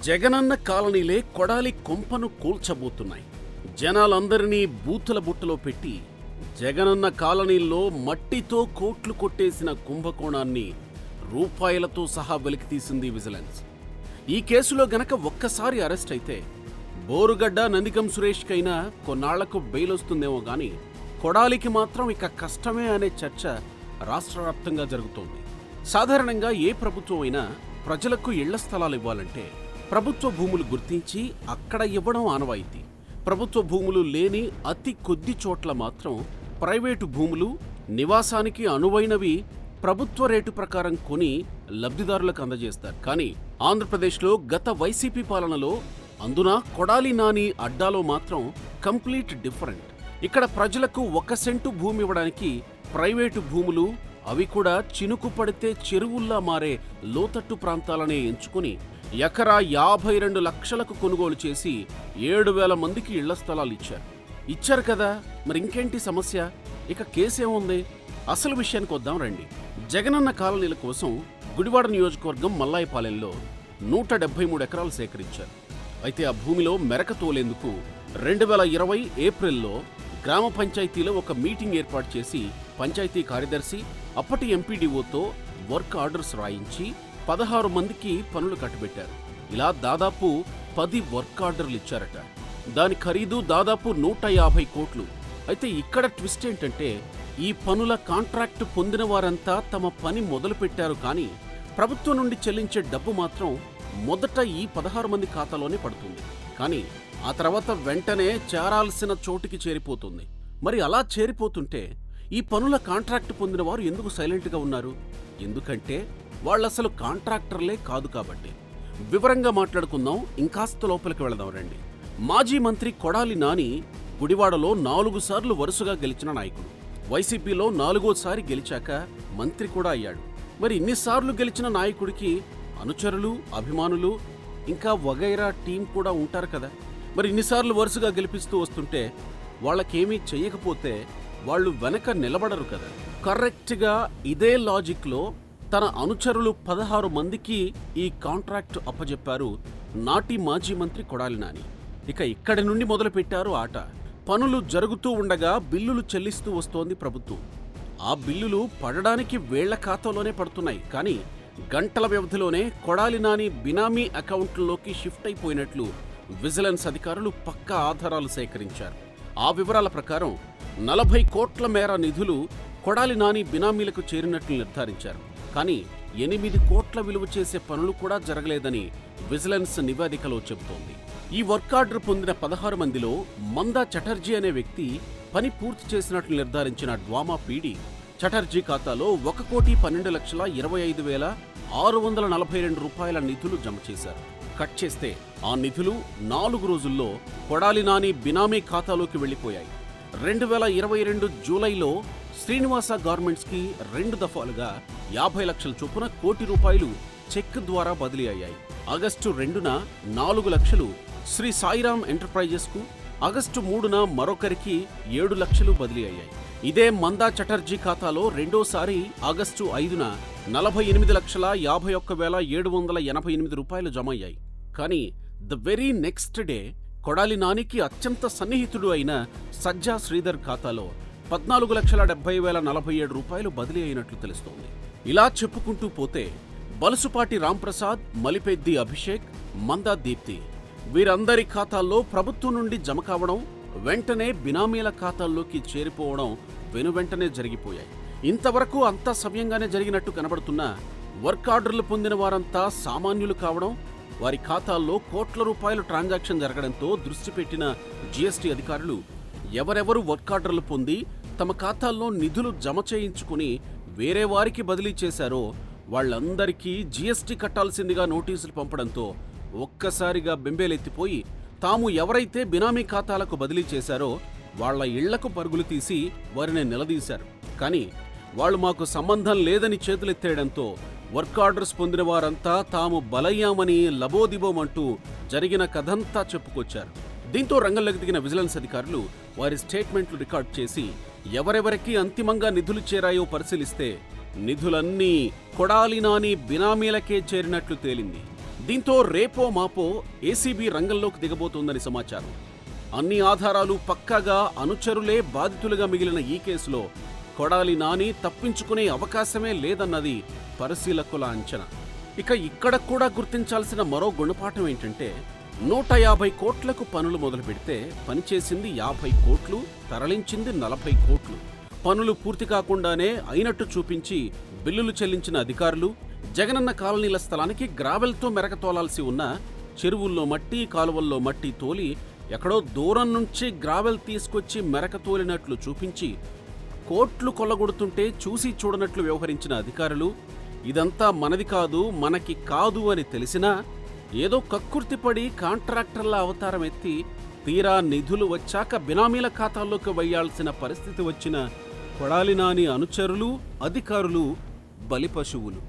జగనన్న కాలనీలే కొడాలి కొంపను కూల్చబోతున్నాయి. జనాలందరినీ బూతుల బుట్టలో పెట్టి జగనన్న కాలనీల్లో మట్టితో కోట్లు కొట్టేసిన కుంభకోణాన్ని రూపాయలతో సహా వెలికితీసింది విజిలెన్స్. ఈ కేసులో గనక ఒక్కసారి అరెస్ట్ అయితే బోరుగడ్డ నందిగం సురేష్కైనా కొన్నాళ్లకు బెయిల్ వస్తుందేమో గాని కొడాలికి మాత్రం ఇక కష్టమే అనే చర్చ రాష్ట్ర వ్యాప్తంగా జరుగుతోంది. సాధారణంగా ఏ ప్రభుత్వం అయినా ప్రజలకు ఇళ్ల స్థలాలు ఇవ్వాలంటే ప్రభుత్వ భూములు గుర్తించి అక్కడ ఇవ్వడం ఆనవాయితీ. ప్రభుత్వ భూములు లేని అతి కొద్ది చోట్ల మాత్రం ప్రైవేటు భూములు నివాసానికి అనువైనవి ప్రభుత్వ రేటు ప్రకారం కొని లబ్ధిదారులకు అందజేస్తారు. కానీ ఆంధ్రప్రదేశ్లో గత వైసీపీ పాలనలో అందున కొడాలి నాని అడ్డాలో మాత్రం కంప్లీట్ డిఫరెంట్. ఇక్కడ ప్రజలకు 1 సెంటు భూమి ఇవ్వడానికి ప్రైవేటు భూములు, అవి కూడా చినుకు పడితే చెరువుల్లా మారే లోతట్టు ప్రాంతాలనే ఎంచుకుని ఎకరా 52 లక్షలకు కొనుగోలు చేసి 7,000 మందికి ఇళ్ల స్థలాలు ఇచ్చారు కదా. మరి ఇంకేంటి సమస్య? ఇక కేసేముంది? అసలు విషయానికి వద్దాం రండి. జగనన్న కాలనీల కోసం గుడివాడ నియోజకవర్గం మల్లాయపాలెంలో 173 ఎకరాలు సేకరించారు. అయితే ఆ భూమిలో మెరక తోలేందుకు 2020 ఏప్రిల్లో గ్రామ పంచాయతీలో ఒక మీటింగ్ ఏర్పాటు చేసి పంచాయతీ కార్యదర్శి, అప్పటి ఎంపీడీఓతో వర్క్ ఆర్డర్స్ రాయించి 16 మందికి పనులు కట్టబెట్టారు. ఇలా దాదాపు 10 వర్క్ ఆర్డర్లు ఇచ్చారట. దాని ఖరీదు దాదాపు 150 కోట్లు. అయితే ఇక్కడ ట్విస్ట్ ఏంటంటే ఈ పనుల కాంట్రాక్టు పొందిన వారంతా తమ పని మొదలు పెట్టారు, కానీ ప్రభుత్వం నుండి చెల్లించే డబ్బు మాత్రం మొదట ఈ 16 మంది ఖాతాలోనే పడుతుంది. కానీ ఆ తర్వాత వెంటనే చేరాల్సిన చోటికి చేరిపోతుంది. మరి అలా చేరిపోతుంటే ఈ పనుల కాంట్రాక్టు పొందిన వారు ఎందుకు సైలెంట్గా ఉన్నారు? ఎందుకంటే వాళ్ళసలు కాంట్రాక్టర్లే కాదు కాబట్టి. వివరంగా మాట్లాడుకుందాం. ఇంకాస్త లోపలికి వెళదాం రండి. మాజీ మంత్రి కొడాలి నాని గుడివాడలో 4 సార్లు వరుసగా గెలిచిన నాయకుడు. వైసీపీలో 4వ సారి గెలిచాక మంత్రి కూడా అయ్యాడు. మరి ఇన్నిసార్లు గెలిచిన నాయకుడికి అనుచరులు, అభిమానులు, ఇంకా వగైరా టీం కూడా ఉంటారు కదా. మరి ఇన్నిసార్లు వరుసగా గెలిపిస్తూ వస్తుంటే వాళ్ళకేమీ చెయ్యకపోతే వాళ్ళు వెనక నిలబడరు కదా. కరెక్ట్గా ఇదే లాజిక్లో తన అనుచరులు 16 మందికి ఈ కాంట్రాక్ట్ అప్పజెప్పారు నాటి మాజీ మంత్రి కొడాలి నాని. ఇక ఇక్కడి నుండి మొదలుపెట్టారు ఆట. పనులు జరుగుతూ ఉండగా బిల్లులు చెల్లిస్తూ వస్తోంది ప్రభుత్వం. ఆ బిల్లులు పడడానికి వేళ్ల ఖాతాలోనే పడుతున్నాయి. కానీ గంటల వ్యవధిలోనే కొడాలి నాని బినామీ అకౌంట్లలోకి షిఫ్ట్ అయిపోయినట్లు విజిలెన్స్ అధికారులు పక్కా ఆధారాలు సేకరించారు. ఆ వివరాల ప్రకారం 40 కోట్ల మేర నిధులు కొడాలి నాని బినామీలకు చేరినట్లు నిర్ధారించారు. కానీ 8 కోట్ల విలువ చేసే పనులు కూడా జరగలేదని విజిలెన్స్ నివేదికలో చెబుతోంది. ఈ వర్క్ ఆర్డర్ పొందిన 16 మందిలో మందా చటర్జీ అనే వ్యక్తి పని పూర్తి చేసినట్లు నిర్ధారించిన డ్వామా పీడీ చటర్జీ ఖాతాలో 1,12,25,642 రూపాయల నిధులు జమ చేశారు. కట్ చేస్తే ఆ నిధులు 4 రోజుల్లో కొడాలి నాని బినామీ ఖాతాలోకి వెళ్లిపోయాయి. 2022 జూలైలో శ్రీనివాస గార్మెంట్స్కి 2 దఫాలుగా 50 లక్షల చొప్పున ₹1 కోటి చెక్ ద్వారా బదిలీ అయ్యాయి. ఆగస్టు 2న 4 లక్షలు శ్రీ సాయిరాం ఎంటర్ప్రైజెస్కు, ఆగస్టు 3న మరొకరికి 7 లక్షలు బదిలీ అయ్యాయి. ఇదే మందా చటర్జీ ఖాతాలో రెండోసారి ఆగస్టు 5న 48,51,788 రూపాయలు జమ అయ్యాయి. కానీ the very next day Kodali నానికి అత్యంత సన్నిహితుడు అయిన సజ్జా శ్రీధర్ ఖాతాలో 14,70,047 రూపాయలు బదిలీ అయినట్లు తెలుస్తోంది. ఇలా చెప్పుకుంటూ పోతే బలుసుపాటి రాంప్రసాద్, మలిపెద్ది అభిషేక్, మందా దీప్తి వీరందరి ఖాతాల్లో ప్రభుత్వం నుండి జమ కావడం, వెంటనే బినామీల ఖాతాల్లోకి చేరిపోవడం వెనువెంటనే జరిగిపోయాయి. ఇంతవరకు అంతా సవ్యంగానే జరిగినట్టు కనబడుతున్నా వర్క్ ఆర్డర్లు పొందిన వారంతా సామాన్యులు కావడం, వారి ఖాతాల్లో కోట్ల రూపాయలు ట్రాన్సాక్షన్ జరగడంతో దృష్టి పెట్టిన జీఎస్టీ అధికారులు ఎవరెవరు వర్క్ ఆర్డర్లు పొంది తమ ఖాతాల్లో నిధులు జమ చేయించుకుని వేరే వారికి బదిలీ చేశారో వాళ్లందరికీ జీఎస్టీ కట్టాల్సిందిగా నోటీసులు పంపడంతో ఒక్కసారిగా బెంబేలెత్తిపోయి తాము ఎవరైతే బినామీ ఖాతాలకు బదిలీ చేశారో వాళ్ల ఇళ్లకు పరుగులు తీసి వారిని నిలదీశారు. కానీ వాళ్లు మాకు సంబంధం లేదని చేతులెత్తేయడంతో వర్క్ ఆర్డర్స్ పొందిన వారంతా తాము బలయ్యామని లబోదిబోమంటూ జరిగిన కథంతా చెప్పుకొచ్చారు. దీంతో రంగంలోకి దిగిన విజిలెన్స్ అధికారులు వారి స్టేట్మెంట్లు రికార్డ్ చేసి ఎవరెవరికి అంతిమంగా నిధులు చేరాయో పరిశీలిస్తే నిధులన్నీ కొడాలి నాని బినామీలకే చేరినట్లు తేలింది. దీంతో రేపో మాపో ఏసీబీ రంగంలోకి దిగబోతోందని సమాచారం. అన్ని ఆధారాలు పక్కాగా అనుచరులే బాధితులుగా మిగిలిన ఈ కేసులో కొడాలి నాని తప్పించుకునే అవకాశమే లేదన్నది పరిశీలకుల అంచనా. ఇక ఇక్కడ కూడా గుర్తించాల్సిన మరో గుణపాఠం ఏంటంటే 150 కోట్లకు పనులు మొదలు పెడితే పనిచేసింది 50 కోట్లు, తరలించింది 40 కోట్లు. పనులు పూర్తి కాకుండానే అయినట్టు చూపించి బిల్లులు చెల్లించిన అధికారులు జగనన్న కాలనీల స్థలానికి గ్రావెల్తో మెరక తోలాల్సి ఉన్న చెరువుల్లో మట్టి, కాలువల్లో మట్టి తోలి ఎక్కడో దూరం నుంచి గ్రావెల్ తీసుకొచ్చి మెరక తోలినట్లు చూపించి కోట్లు కొల్లగొడుతుంటే చూసి చూడనట్లు వ్యవహరించిన అధికారులు ఇదంతా మనది కాదు, మనకి కాదు అని తెలిసినా ఏదో కక్కుర్తిపడి కాంట్రాక్టర్ల అవతారం ఎత్తి తీరా నిధులు వచ్చాక బినామీల ఖాతాల్లోకి వెయ్యాల్సిన పరిస్థితి వచ్చిన కొడాలి నాని అనుచరులు, అధికారులు బలిపశువులు.